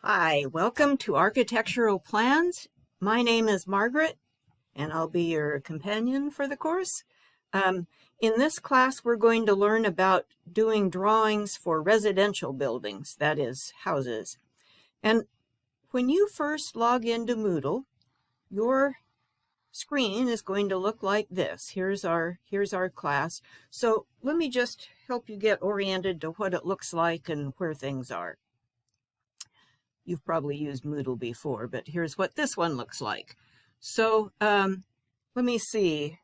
Hi, welcome to Architectural Plans. My name is Margaret, and I'll be your companion for the course. In this class, we're going to learn about doing drawings for residential buildings, that is, houses. And when you first log into Moodle, your screen is going to look like this. Here's our class. So let me just help you get oriented to what it looks like and where things are. You've probably used Moodle before, but here's what this one looks like. So let me see.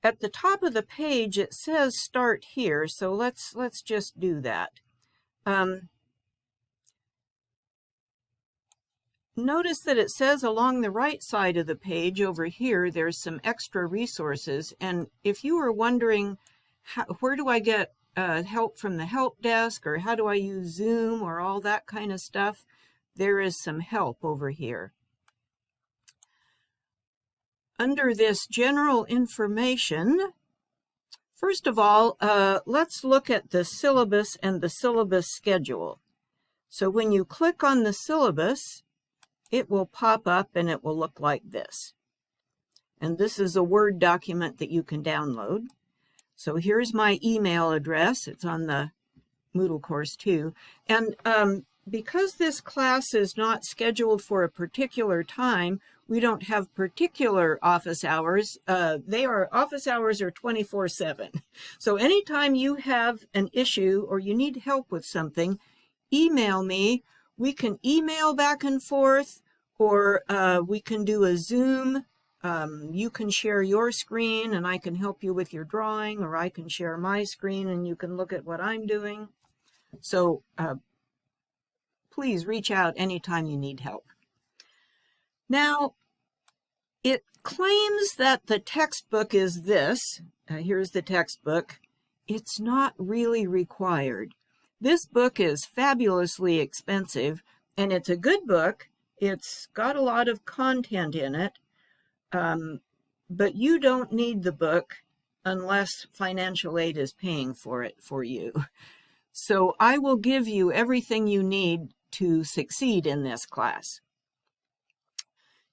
At the top of the page, it says start here. So let's just do that. Notice that it says along the right side of the page over here, there's some extra resources. And if you were wondering, where do I get help from the help desk, or how do I use Zoom, or all that kind of stuff, there is some help over here. Under this general information, first of all, let's look at the syllabus and the syllabus schedule. So when you click on the syllabus, it will pop up and it will look like this. And this is a Word document that you can download. So here's my email address. It's on the Moodle course too. And because this class is not scheduled for a particular time, we don't have particular office hours. Office hours are 24/7. So anytime you have an issue or you need help with something, email me. We can email back and forth, or we can do a Zoom. You can share your screen and I can help you with your drawing, or I can share my screen and you can look at what I'm doing. So please reach out anytime you need help. Now, it claims that the textbook is this. Here's the textbook. It's not really required. This book is fabulously expensive, and it's a good book. It's got a lot of content in it. But you don't need the book unless financial aid is paying for it for you. So I will give you everything you need to succeed in this class.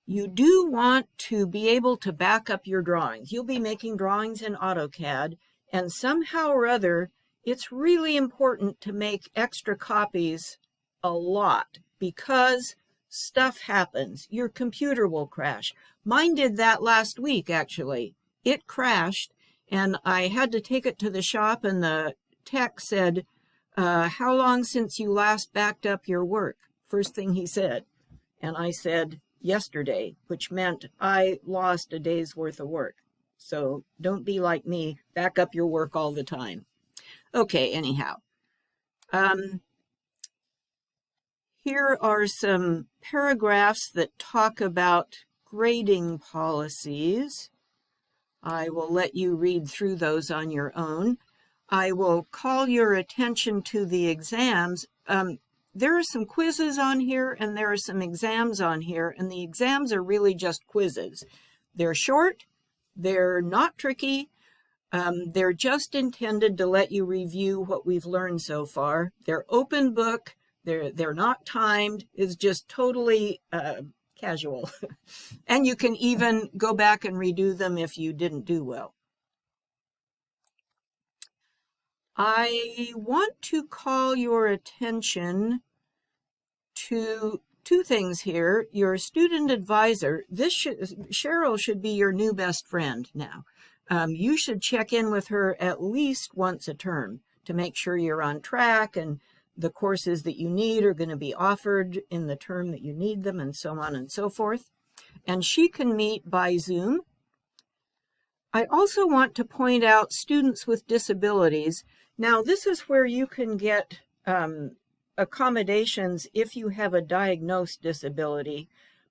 You do want to be able to back up your drawings. You'll be making drawings in AutoCAD, and somehow or other, it's really important to make extra copies a lot, because stuff happens. Your computer will crash. Mine did that last week, actually. It crashed, and I had to take it to the shop, and the tech said, how long since you last backed up your work? First thing he said. And I said, yesterday, which meant I lost a day's worth of work. So don't be like me. Back up your work all the time. Okay, anyhow. Here are some paragraphs that talk about grading policies. I will let you read through those on your own. I will call your attention to the exams. There are some quizzes on here and there are some exams on here, and the exams are really just quizzes. They're short, they're not tricky, they're just intended to let you review what we've learned so far. They're open book. They're not timed. It's just totally casual. And you can even go back and redo them if you didn't do well. I want to call your attention to two things here. Your student advisor, Cheryl should be your new best friend now. You should check in with her at least once a term to make sure you're on track and the courses that you need are going to be offered in the term that you need them, and so on and so forth. And she can meet by Zoom. I also want to point out students with disabilities. Now, this is where you can get accommodations if you have a diagnosed disability,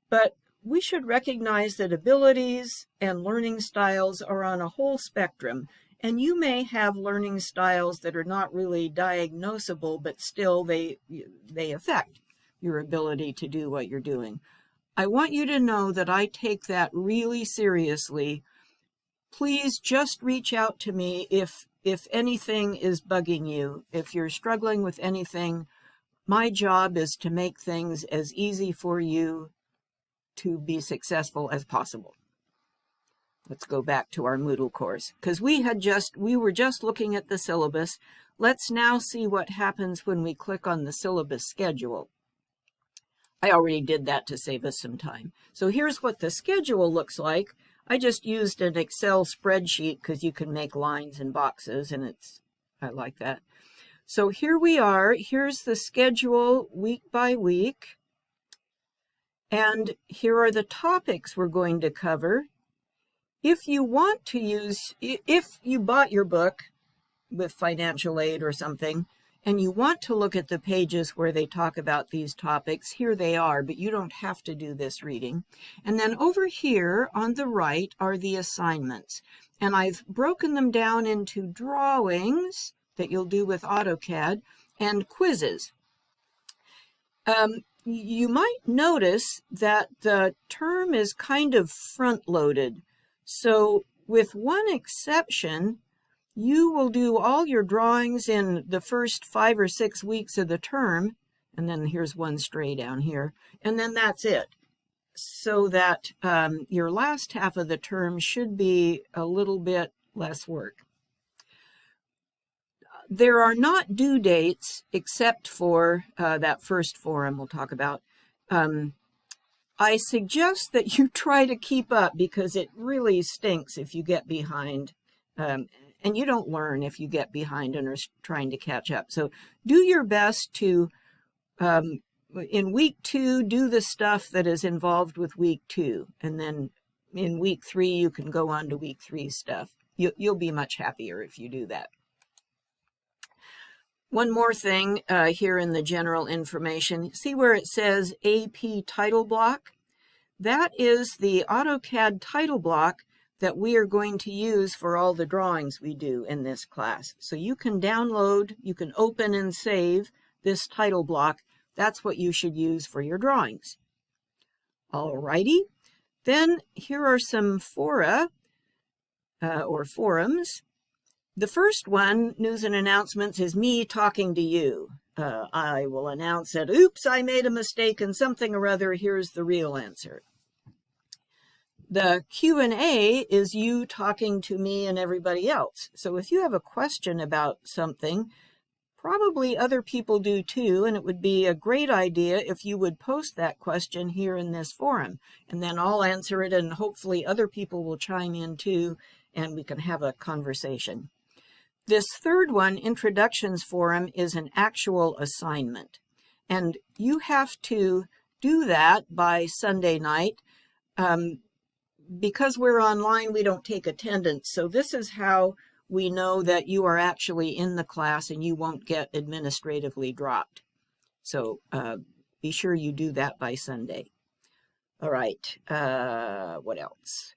but we should recognize that abilities and learning styles are on a whole spectrum. And you may have learning styles that are not really diagnosable, but still they affect your ability to do what you're doing. I want you to know that I take that really seriously. Please just reach out to me if anything is bugging you. If you're struggling with anything, My job is to make things as easy for you to be successful as possible. Let's go back to our Moodle course, because we were just looking at the syllabus. Let's now see what happens when we click on the syllabus schedule. I already did that to save us some time. So here's what the schedule looks like. I just used an Excel spreadsheet because you can make lines and boxes, and I like that. So here we are. Here's the schedule week by week. And here are the topics we're going to cover. If you want to use, if you bought your book with financial aid or something, and you want to look at the pages where they talk about these topics, here they are, but you don't have to do this reading. And then over here on the right are the assignments. And I've broken them down into drawings that you'll do with AutoCAD and quizzes. You might notice that the term is kind of front-loaded. So with one exception, you will do all your drawings in the first 5 or 6 weeks of the term, and then here's one stray down here, and then that's it. So that your last half of the term should be a little bit less work. There are not due dates except for that first forum we'll talk about. I suggest that you try to keep up because it really stinks if you get behind. And you don't learn if you get behind and are trying to catch up. So do your best to, in week 2, do the stuff that is involved with week 2. And then in week 3, you can go on to week 3 stuff. You'll be much happier if you do that. One more thing here in the general information. See where it says AP title block? That is the AutoCAD title block that we are going to use for all the drawings we do in this class. So you can download, you can open and save this title block. That's what you should use for your drawings. Alrighty, then here are some fora or forums. The first one, news and announcements, is me talking to you. I will announce that, oops, I made a mistake in something or other, here's the real answer. The Q&A is you talking to me and everybody else. So if you have a question about something, probably other people do too, and it would be a great idea if you would post that question here in this forum. And then I'll answer it, and hopefully other people will chime in too, and we can have a conversation. This third one, Introductions Forum, is an actual assignment. And you have to do that by Sunday night. Because we're online, we don't take attendance. So this is how we know that you are actually in the class and you won't get administratively dropped. So be sure you do that by Sunday. All right, what else?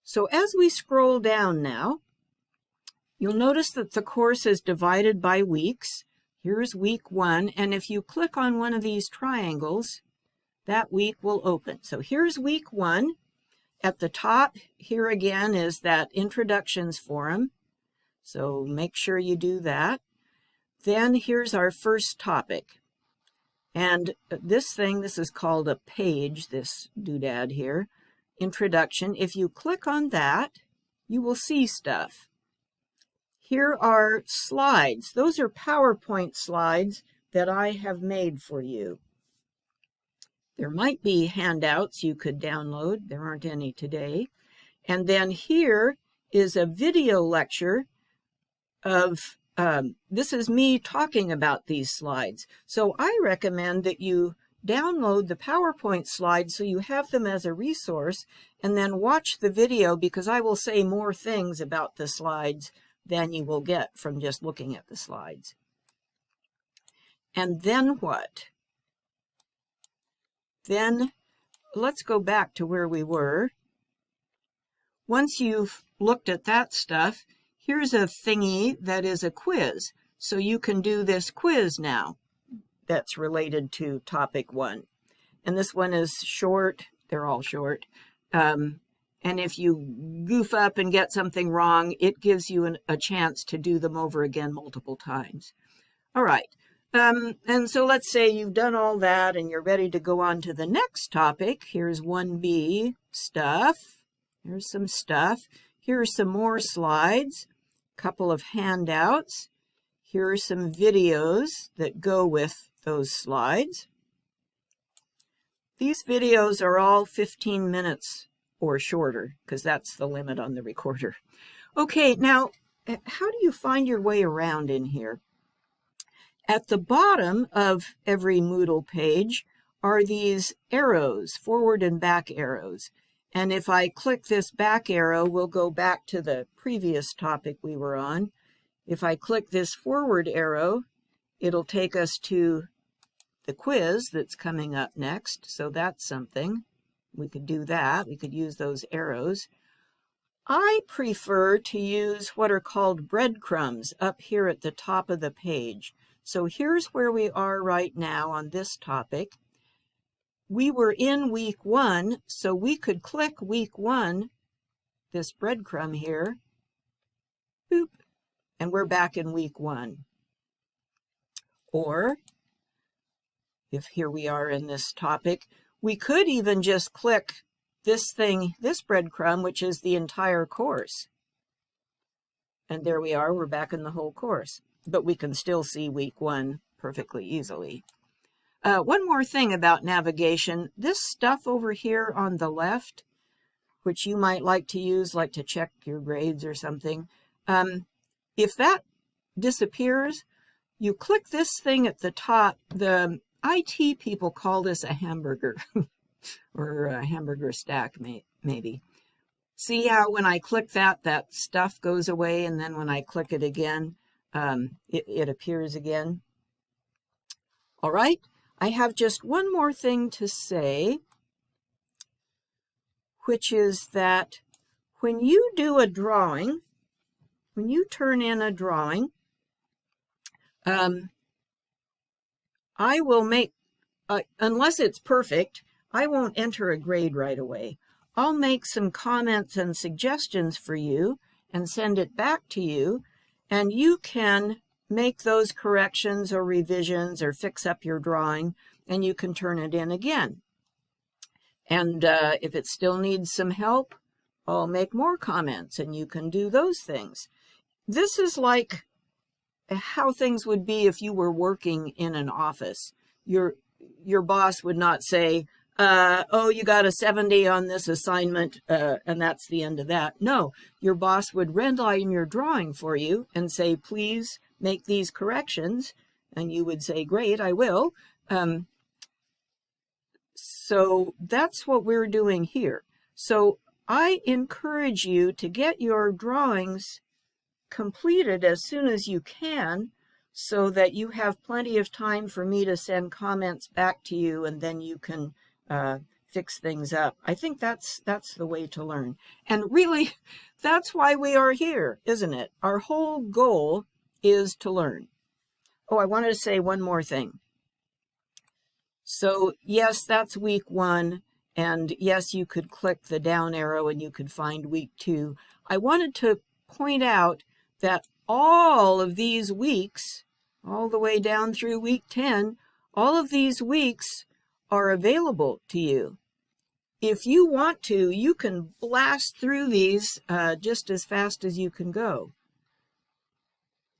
So as we scroll down now, you'll notice that the course is divided by weeks. Here's week 1, and if you click on one of these triangles, that week will open. So here's week 1. At the top here again is that Introductions Forum. So make sure you do that. Then here's our first topic. And this is called a page, this doodad here, Introduction. If you click on that, you will see stuff. Here are slides. Those are PowerPoint slides that I have made for you. There might be handouts you could download. There aren't any today. And then here is a video lecture of, this is me talking about these slides. So I recommend that you download the PowerPoint slides so you have them as a resource, and then watch the video, because I will say more things about the slides than you will get from just looking at the slides. And then what? Then let's go back to where we were. Once you've looked at that stuff, here's a thingy that is a quiz. So you can do this quiz now that's related to topic 1. And this one is short. They're all short. And if you goof up and get something wrong, it gives you a chance to do them over again multiple times. All right. And so let's say you've done all that and you're ready to go on to the next topic. Here's 1B, stuff. Here's some stuff. Here are some more slides, a couple of handouts. Here are some videos that go with those slides. These videos are all 15 minutes or shorter because that's the limit on the recorder. Okay, now, how do you find your way around in here? At the bottom of every Moodle page are these arrows, forward and back arrows. And if I click this back arrow, we'll go back to the previous topic we were on. If I click this forward arrow, it'll take us to the quiz that's coming up next. So that's something. We could do that. We could use those arrows. I prefer to use what are called breadcrumbs up here at the top of the page. So here's where we are right now on this topic. We were in week 1, so we could click week 1, this breadcrumb here, boop, and we're back in week 1. Or, if here we are in this topic, we could even just click this thing, this breadcrumb, which is the entire course. And there we are, we're back in the whole course. But we can still see week 1 perfectly easily. One more thing about navigation. This stuff over here on the left, which you might like to use, like to check your grades or something, if that disappears, you click this thing at the top. The IT people call this a hamburger or a hamburger stack, maybe. See how when I click that, that stuff goes away, and then when I click it again, it appears again. All right, I have just one more thing to say, which is that when you do a drawing, when you turn in a drawing, I will make, unless it's perfect, I won't enter a grade right away. I'll make some comments and suggestions for you and send it back to you, and you can make those corrections or revisions or fix up your drawing, and you can turn it in again. And if it still needs some help, I'll make more comments, and you can do those things. This is like how things would be if you were working in an office. Your boss would not say, oh, you got a 70 on this assignment, and that's the end of that. No, your boss would redline your drawing for you and say, please make these corrections. And you would say, great, I will. So that's what we're doing here. So I encourage you to get your drawings completed as soon as you can, so that you have plenty of time for me to send comments back to you, and then you can fix things up. I think that's the way to learn. And really, that's why we are here, isn't it? Our whole goal is to learn. Oh, I wanted to say one more thing. So yes, that's week 1, and yes, you could click the down arrow and you could find week 2. I wanted to point out that all of these weeks, all the way down through week 10, all of these weeks are available to you. If you want to, you can blast through these just as fast as you can go.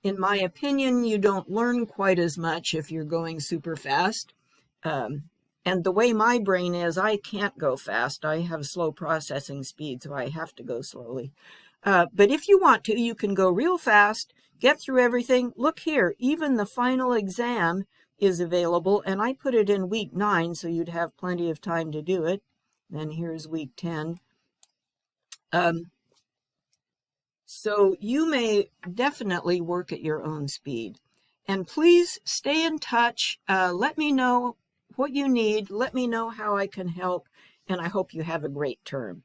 In my opinion, you don't learn quite as much if you're going super fast. And the way my brain is, I can't go fast. I have slow processing speed, so I have to go slowly. But if you want to, you can go real fast, get through everything. Look here, even the final exam is available, and I put it in week 9, so you'd have plenty of time to do it. Then here's week 10. So you may definitely work at your own speed. And please stay in touch. Let me know what you need. Let me know how I can help. And I hope you have a great term.